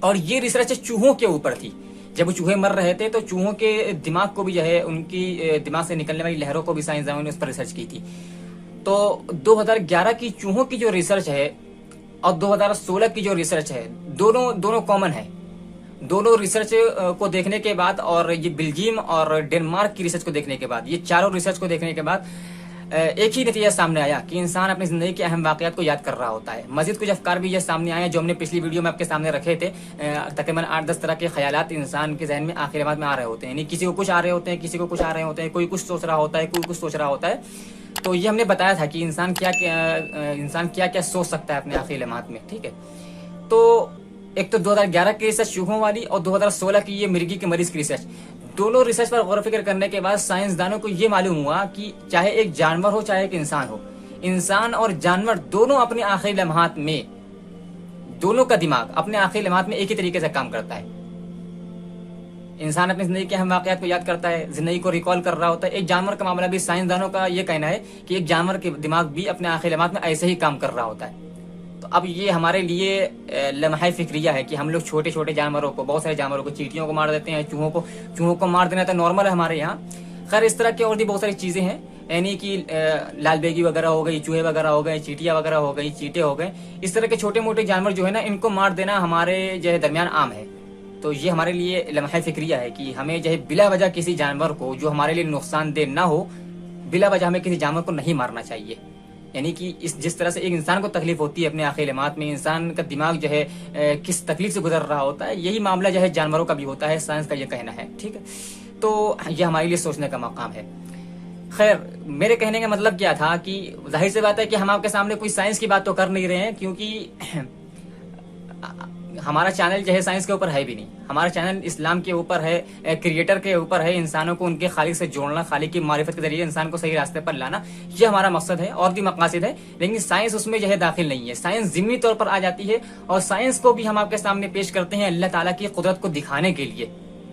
اور یہ ریسرچ چوہوں کے اوپر تھی. جب وہ چوہے مر رہے تھے تو چوہوں کے دماغ کو بھی جو ہے ان کی دماغ سے نکلنے والی لہروں کو بھی سائنسدانوں نے اس پر ریسرچ کی تھی. تو 2011 کی چوہوں کی جو ریسرچ ہے اور 2016 کی جو ریسرچ ہے دونوں کامن ہے. دونوں ریسرچ کو دیکھنے کے بعد اور یہ بلجیم اور ڈنمارک کی ریسرچ کو دیکھنے کے بعد، یہ چاروں ریسرچ کو دیکھنے کے بعد ایک ہی نتیجہ سامنے آیا کہ انسان اپنی زندگی کے اہم واقعات کو یاد کر رہا ہوتا ہے. مزید کچھ افکار بھی یہ سامنے آئے جو ہم نے پچھلی ویڈیو میں آپ کے سامنے رکھے تھے. تقریباً 8-10 طرح کے خیالات انسان کے ذہن میں آخر لمحات میں آ رہے ہوتے ہیں. یعنی کسی کو کچھ آ رہے ہوتے ہیں، کسی کو کچھ آ رہے ہوتے ہیں، کوئی کچھ سوچ رہا ہوتا ہے، کوئی کچھ سوچ رہا ہوتا ہے. تو یہ ہم نے بتایا تھا کہ انسان کیا کیا سوچ سکتا ہے اپنے آخری لمحات میں. ٹھیک ہے، تو ایک تو 2011 کی ریسرچ چوہوں والی اور 2016 کی یہ مرغی کے مریض کی ریسرچ. دونوں ریسرچ پر غور و فکر کرنے کے بعد سائنسدانوں کو یہ معلوم ہوا کہ چاہے ایک جانور ہو چاہے ایک انسان ہو، انسان اور جانور دونوں اپنے آخری لمحات میں، دونوں کا دماغ اپنے آخری لمحات میں ایک ہی طریقے سے کام کرتا ہے. انسان اپنی زندگی کے اہم واقعات کو یاد کرتا ہے، زندگی کو ریکال کر رہا ہوتا ہے. ایک جانور کا معاملہ بھی سائنسدانوں کا یہ کہنا ہے کہ ایک جانور کے دماغ بھی اپنے آخری لمحات میں ایسے ہی کام کر رہا ہوتا ہے. تو اب یہ ہمارے لیے لمحہ فکریہ ہے کہ ہم لوگ چھوٹے چھوٹے جانوروں کو، بہت سارے جانوروں کو، چیٹیوں کو مار دیتے ہیں، چوہوں کو مار دینا تو نارمل ہے ہمارے یہاں. خیر اس طرح کی اور بھی بہت ساری چیزیں ہیں، یعنی کہ لال بیگی وغیرہ ہو گئی، چوہے وغیرہ ہو گئے، چیٹیاں وغیرہ ہو گئی، چیٹے ہو گئے. اس طرح کے چھوٹے موٹے جانور جو ہے نا، ان کو مار دینا ہمارے جو ہے درمیان عام ہے. تو یہ ہمارے لیے لمحہ فکریہ ہے کہ ہمیں جو ہے بلا وجہ کسی جانور کو جو ہمارے لیے نقصان دہ نہ ہو، بلا وجہ ہمیں کسی جانور کو نہیں مارنا چاہیے. یعنی کہ جس طرح سے ایک انسان کو تکلیف ہوتی ہے اپنے آخری لمحات میں، انسان کا دماغ جو ہے کس تکلیف سے گزر رہا ہوتا ہے، یہی معاملہ جو ہے جانوروں کا بھی ہوتا ہے. سائنس کا یہ کہنا ہے. ٹھیک ہے، تو یہ ہمارے لیے سوچنے کا مقام ہے. خیر میرے کہنے کا مطلب کیا تھا کہ ظاہر سی بات ہے کہ ہم آپ کے سامنے کوئی سائنس کی بات تو کر نہیں رہے ہیں، کیونکہ ہمارا چینل جو ہے سائنس کے اوپر ہے بھی نہیں. ہمارا چینل اسلام کے اوپر ہے، کریٹر کے اوپر ہے، انسانوں کو ان کے خالق سے جوڑنا، خالق کی معرفت کے ذریعے انسان کو صحیح راستے پر لانا، یہ ہمارا مقصد ہے. اور بھی مقاصد ہے لیکن سائنس اس میں جو ہے داخل نہیں ہے. سائنس ضمنی طور پر آ جاتی ہے اور سائنس کو بھی ہم آپ کے سامنے پیش کرتے ہیں اللہ تعالیٰ کی قدرت کو دکھانے کے لیے.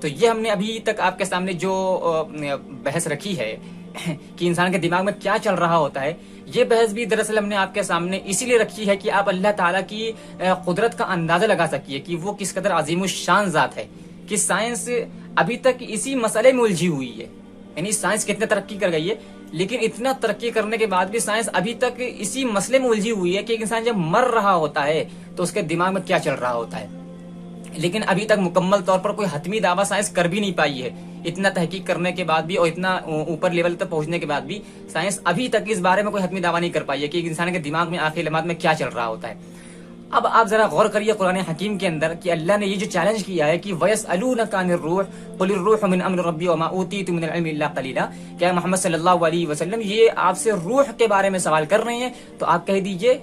تو یہ ہم نے ابھی تک آپ کے سامنے جو بحث رکھی ہے کہ انسان کے دماغ میں کیا چل رہا ہوتا ہے، یہ بحث بھی دراصل ہم نے آپ کے سامنے اسی لیے رکھی ہے کہ آپ اللہ تعالیٰ کی قدرت کا اندازہ لگا سکیے کہ وہ کس قدر عظیم الشان ذات ہے. کہ سائنس ابھی تک اسی مسئلے میں الجھی ہوئی ہے. یعنی سائنس کتنے ترقی کر گئی ہے، لیکن اتنا ترقی کرنے کے بعد بھی سائنس ابھی تک اسی مسئلے میں الجھی ہوئی ہے کہ ایک انسان جب مر رہا ہوتا ہے تو اس کے دماغ میں کیا چل رہا ہوتا ہے. لیکن ابھی تک مکمل طور پر کوئی حتمی دعویٰ سائنس کر بھی نہیں پائی ہے. اتنا تحقیق کرنے کے بعد بھی اور اتنا اوپر لیول تک پہنچنے کے بعد بھی سائنس ابھی تک اس بارے میں کوئی حتمی دعویٰ نہیں کر پائی ہے کہ ایک انسان کے دماغ میں آخری لمحات میں کیا چل رہا ہوتا ہے. اب آپ ذرا غور کریے قرآن حکیم کے اندر کہ اللہ نے یہ جو چیلنج کیا ہے کہ وَيَسْأَلُونَكَ عَنِ الرُّوحِ قُلِ الرُّوحُ مِنْ أَمْرِ رَبِّي وَمَا أُوتِيتُم مِنَ الْعِلْمِ إِلَّا قَلِيلًا، کیا محمد صلی اللہ علیہ وسلم یہ آپ سے روح کے بارے میں سوال کر رہے ہیں تو آپ کہہ دیجئے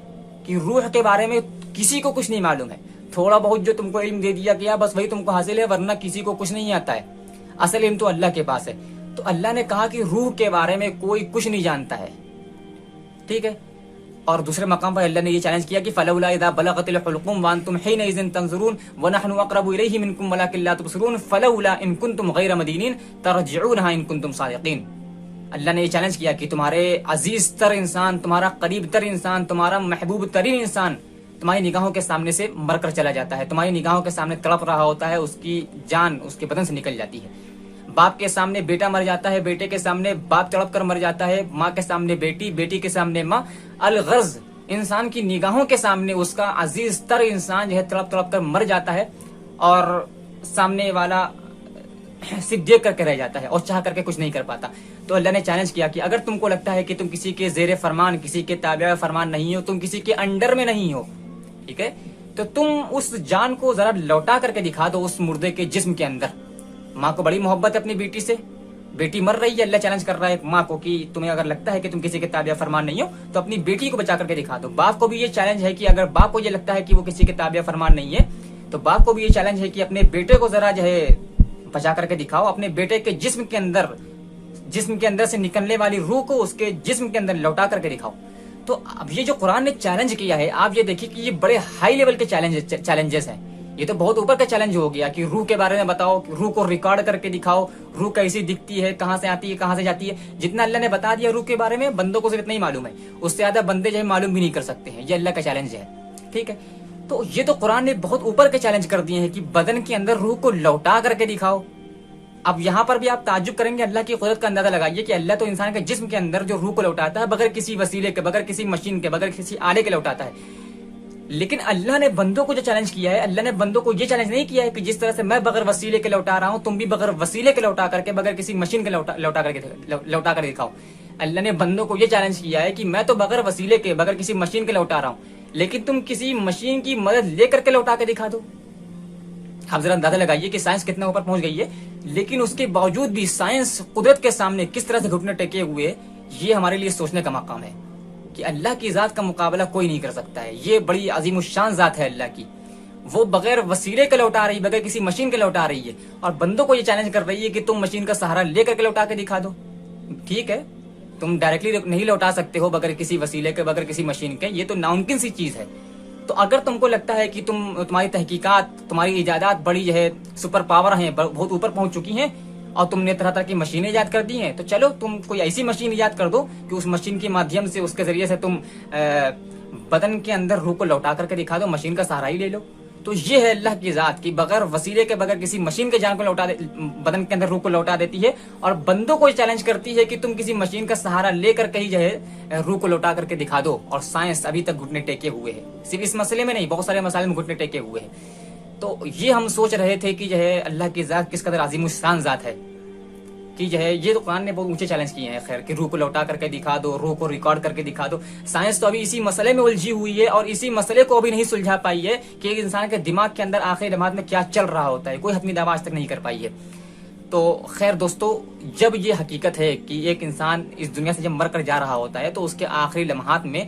کہ روح کے بارے میں کسی کو کچھ نہیں معلوم ہے. تھوڑا بہت جو تم کو علم دے دیا گیا بس وہی تم کو حاصل ہے، ورنہ کسی کو کچھ نہیں آتا ہے. اصل علم تو اللہ کے پاس ہے. تو اللہ نے کہا کہ روح کے بارے میں کوئی کچھ نہیں جانتا ہے. ٹھیک ہے، اور دوسرے مقام پر اللہ نے یہ چیلنج کیا کہ فلولا اذا بلغت الحلقوم وانتم حينئذ تنظرون ونحن اقرب اليه منكم ولكن لا تبصرون فلولا ان كنتم غير مدينين ترجعونها ان كنتم صادقين. اللہ نے یہ چیلنج کیا کہ تمہارے عزیز تر انسان، تمہارا قریب تر انسان، تمہارا محبوب ترین انسان تمہاری نگاہوں کے سامنے سے مر کر چلا جاتا ہے، تمہاری نگاہوں کے سامنے تڑپ رہا ہوتا ہے، اس کی جان اس کے بدن سے نکل جاتی ہے. باپ کے سامنے بیٹا مر جاتا ہے، بیٹے کے سامنے باپ تڑپ کر مر جاتا ہے، ماں کے سامنے بیٹی، بیٹی کے سامنے ماں. الغرض انسان کی نگاہوں کے سامنے اس کا عزیز تر انسان جو ہے تڑپ تڑپ کر مر جاتا ہے اور سامنے والا صرف دیکھ کر کے رہ جاتا ہے اور چاہ کر کے کچھ نہیں کر پاتا. تو اللہ نے چیلنج کیا کہ اگر تم کو لگتا ہے کہ تم کسی کے زیر فرمان، کسی کے تابع فرمان نہیں ہو، تم کسی کے انڈر میں نہیں ہو، ٹھیک ہے، تو تم اس جان کو ذرا لوٹا کر کے دکھا دو اس مردے کے جسم کے اندر. ماں کو بڑی محبت ہے اپنی بیٹی سے، بیٹی مر رہی ہے، اللہ چیلنج کر رہا ہے ماں کو کہ تمہیں اگر لگتا ہے کہ تم کسی کے تابع فرمان نہیں ہو تو اپنی بیٹی کو بچا کر کے دکھا دو. باپ کو بھی یہ چیلنج ہے کہ اگر باپ کو یہ لگتا ہے کہ وہ کسی کے تابع فرمان نہیں ہے تو باپ کو بھی یہ چیلنج ہے کہ اپنے بیٹے کو ذرا جو ہے بچا کر کے دکھاؤ، اپنے بیٹے کے جسم کے اندر سے نکلنے والی روح کو اس کے جسم کے اندر لوٹا کر کے دکھاؤ. تو اب یہ جو قرآن نے چیلنج کیا ہے، آپ یہ دیکھیے کہ یہ بڑے ہائی لیول کے چیلنجز ہیں. یہ تو بہت اوپر کا چیلنج ہو گیا کہ روح کے بارے میں بتاؤ، روح کو ریکارڈ کر کے دکھاؤ، روح کیسی دکھتی ہے، کہاں سے آتی ہے، کہاں سے جاتی ہے. جتنا اللہ نے بتا دیا روح کے بارے میں بندوں کو صرف اتنا ہی معلوم ہے، اس سے زیادہ بندے جو ہے معلوم بھی نہیں کر سکتے ہیں. یہ اللہ کا چیلنج ہے. ٹھیک ہے، تو یہ تو قرآن نے بہت اوپر کے چیلنج کر دیے ہیں کہ بدن کے اندر روح کو لوٹا کر کے دکھاؤ. اب یہاں پر بھی آپ تعجب کریں گے, اللہ کی قدرت کا اندازہ لگائیے کہ اللہ تو انسان کے جسم کے اندر جو روح کو لوٹاتا ہے بغیر کسی وسیلے کے, بغیر کسی مشین کے, بغیر کسی آلے کے لوٹاتا ہے. لیکن اللہ نے بندوں کو جو چیلنج کیا ہے, اللہ نے بندوں کو یہ چیلنج نہیں کیا ہے کہ جس طرح سے میں بغیر وسیلے کے لوٹا رہا ہوں تم بھی بغیر وسیلے کے لوٹا کر کے, بغیر کسی مشین کے لوٹا کر دکھاؤ. اللہ نے بندوں کو یہ چیلنج کیا ہے کہ میں تو بغیر وسیلے کے, بغیر کسی مشین کے لوٹا رہا ہوں, لیکن تم کسی مشین کی مدد لے کر کے لوٹا کے دکھا دو. آپ ذرا اندازہ لگائیے کہ سائنس کتنے اوپر پہنچ گئی ہے, لیکن اس کے باوجود بھی سائنس قدرت کے سامنے کس طرح سے گھٹنے ٹیکے ہوئے. یہ ہمارے لیے سوچنے کا مقام ہے کہ اللہ کی ذات کا مقابلہ کوئی نہیں کر سکتا ہے. یہ بڑی عظیم الشان ذات ہے اللہ کی, وہ بغیر وسیلے کے لوٹا رہی, بغیر کسی مشین کے لوٹا رہی ہے, اور بندوں کو یہ چیلنج کر رہی ہے کہ تم مشین کا سہارا لے کر کے لوٹا کے دکھا دو. ٹھیک ہے, تم ڈائریکٹلی نہیں لوٹا سکتے ہو بغیر کسی وسیلے کے, بغیر کسی مشین کے, یہ تو ناممکن سی چیز ہے. تو اگر تم کو لگتا ہے کہ تمہاری تحقیقات, تمہاری ایجادات بڑی جو ہے سپر پاور ہیں, بہت اوپر پہنچ چکی ہیں, اور تم نے طرح طرح کی مشینیں ایجاد کر دی ہیں, تو چلو تم کوئی ایسی مشین ایجاد کر دو کہ اس مشین کے مادھیم سے, اس کے ذریعے سے تم بدن کے اندر روح کو لوٹا کر کے دکھا دو, مشین کا سہارا ہی لے لو. تو یہ ہے اللہ کی ذات کی بغیر وسیلے کے, بغیر کسی مشین کے جان کو بدن کے اندر روح کو لوٹا دیتی ہے, اور بندوں کو چیلنج کرتی ہے کہ تم کسی مشین کا سہارا لے کر کے ہی جو ہے روح کو لوٹا کر کے دکھا دو. اور سائنس ابھی تک گھٹنے ٹیکے ہوئے ہے, صرف اس مسئلے میں نہیں, بہت سارے مسائل میں گھٹنے ٹیکے ہوئے ہیں. تو یہ ہم سوچ رہے تھے کہ جو ہے اللہ کی ذات کس قدر عظیم الشان ذات ہے کہ جو ہے یہ تو قرآن نے بہت اونچے چیلنج کیے ہیں. خیر کہ روح کو لوٹا کر کے دکھا دو, روح کو ریکارڈ کر کے دکھا دو. سائنس تو ابھی اسی مسئلے میں الجھی ہوئی ہے, اور اسی مسئلے کو ابھی نہیں سلجھا پائی ہے کہ ایک انسان کے دماغ کے اندر آخری لمحات میں کیا چل رہا ہوتا ہے. کوئی حتمی دعویٰ آج تک نہیں کر پائی ہے. تو خیر دوستو, جب یہ حقیقت ہے کہ ایک انسان اس دنیا سے جب مر کر جا رہا ہوتا ہے تو اس کے آخری لمحات میں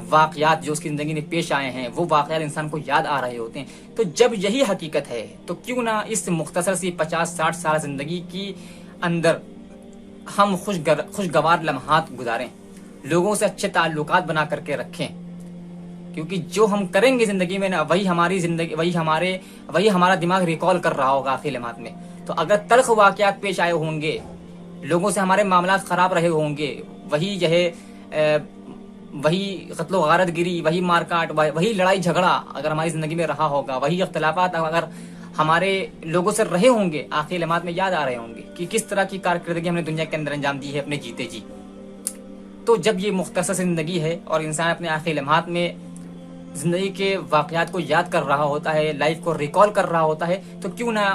واقعات جو اس کی زندگی میں پیش آئے ہیں وہ واقعات انسان کو یاد آ رہے ہوتے ہیں. تو جب یہی حقیقت ہے تو کیوں نہ اس مختصر سی 50-60 سال زندگی کی اندر ہم خوشگوار لمحات گزاریں, لوگوں سے اچھے تعلقات بنا کر کے رکھیں. کیونکہ جو ہم کریں گے زندگی میں نا, وہی ہماری زندگی, وہی ہمارا دماغ ریکال کر رہا ہوگا آخری لمحات میں. تو اگر تلخ واقعات پیش آئے ہوں گے, لوگوں سے ہمارے معاملات خراب رہے ہوں گے, وہی جو ہے وہی قتل و غارت گری, وہی مار کاٹ, وہی لڑائی جھگڑا اگر ہماری زندگی میں رہا ہوگا, وہی اختلافات اگر ہمارے لوگوں سے رہے ہوں گے, آخری لمحات میں یاد آ رہے ہوں گے کہ کس طرح کی کارکردگی ہم نے دنیا کے اندر انجام دی ہے اپنے جیتے جی. تو جب یہ مختصر زندگی ہے اور انسان اپنے آخری لمحات میں زندگی کے واقعات کو یاد کر رہا ہوتا ہے, لائف کو ریکال کر رہا ہوتا ہے, تو کیوں نہ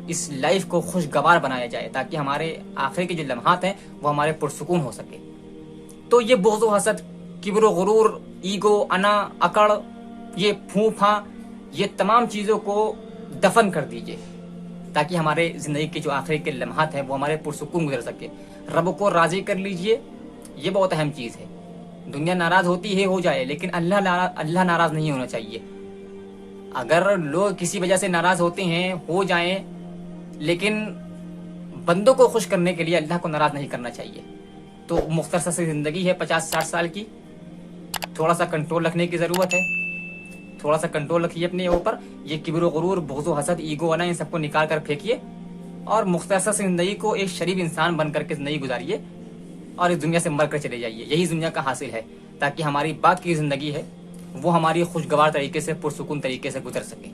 اس لائف کو خوشگوار بنایا جائے تاکہ ہمارے آخری کے جو لمحات ہیں وہ ہمارے پرسکون ہو سکے. تو یہ بغض و حسد, کبر و غرور, ایگو, انا, اکڑ, یہ پھوپھا, یہ تمام چیزوں کو دفن کر دیجئے تاکہ ہمارے زندگی کے جو آخری کے لمحات ہیں وہ ہمارے پرسکون گزر سکے. رب کو راضی کر لیجئے, یہ بہت اہم چیز ہے. دنیا ناراض ہوتی ہے, ہو جائے, لیکن اللہ ناراض نہیں ہونا چاہیے. اگر لوگ کسی وجہ سے ناراض ہوتے ہیں, ہو جائیں, لیکن بندوں کو خوش کرنے کے لیے اللہ کو ناراض نہیں کرنا چاہیے. تو مختصر سی زندگی ہے 50-60 سال کی, تھوڑا سا کنٹرول رکھنے کی ضرورت ہے. تھوڑا سا کنٹرول رکھیے اپنے اوپر. یہ کبر و غرور, بغض و حسد, ایگو, انا, ان سب کو نکال کر پھینکیے, اور مختصر سی زندگی کو ایک شریف انسان بن کر کے زندگی گزاریے, اور اس دنیا سے مر کر چلے جائیے. یہی دنیا کا حاصل ہے, تاکہ ہماری بعد کی زندگی ہے وہ ہماری خوشگوار طریقے سے, پرسکون طریقے سے گزر سکے.